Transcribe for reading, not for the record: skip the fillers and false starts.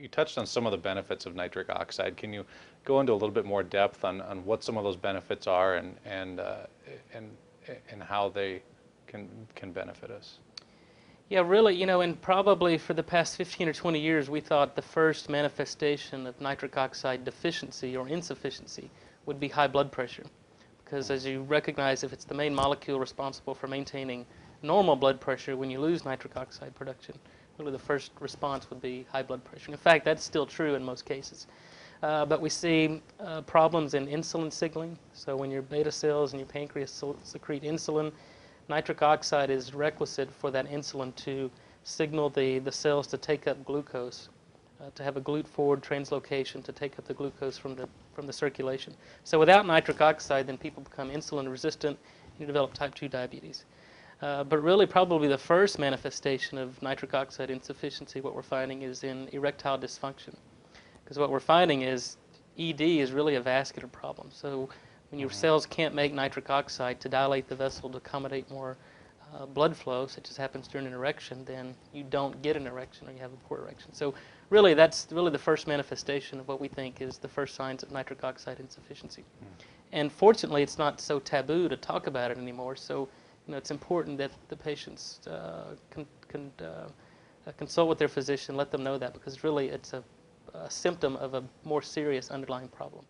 you touched on some of the benefits of nitric oxide. Can you go into a little bit more depth on what some of those benefits are and how they can benefit us? Yeah, really, you know, and probably for the past 15 or 20 years, we thought the first manifestation of nitric oxide deficiency or insufficiency would be high blood pressure. Because as you recognize, if it's the main molecule responsible for maintaining normal blood pressure, when you lose nitric oxide production, really the first response would be high blood pressure. In fact, that's still true in most cases. But we see problems in insulin signaling. So when your beta cells and your pancreas secrete insulin, nitric oxide is requisite for that insulin to signal the cells to take up glucose, to have a GLUT4 translocation to take up the glucose from the circulation. So without nitric oxide, then people become insulin resistant and you develop type 2 diabetes. But really probably the first manifestation of nitric oxide insufficiency, what we're finding is in erectile dysfunction. Because what we're finding is ED is really a vascular problem. So when your cells can't make nitric oxide to dilate the vessel to accommodate more blood flow, such as happens during an erection, then you don't get an erection or you have a poor erection. So really that's really the first manifestation of what we think is the first signs of nitric oxide insufficiency. And fortunately, it's not so taboo to talk about it anymore. So you know, it's important that the patients consult with their physician, let them know that, because really it's a symptom of a more serious underlying problem.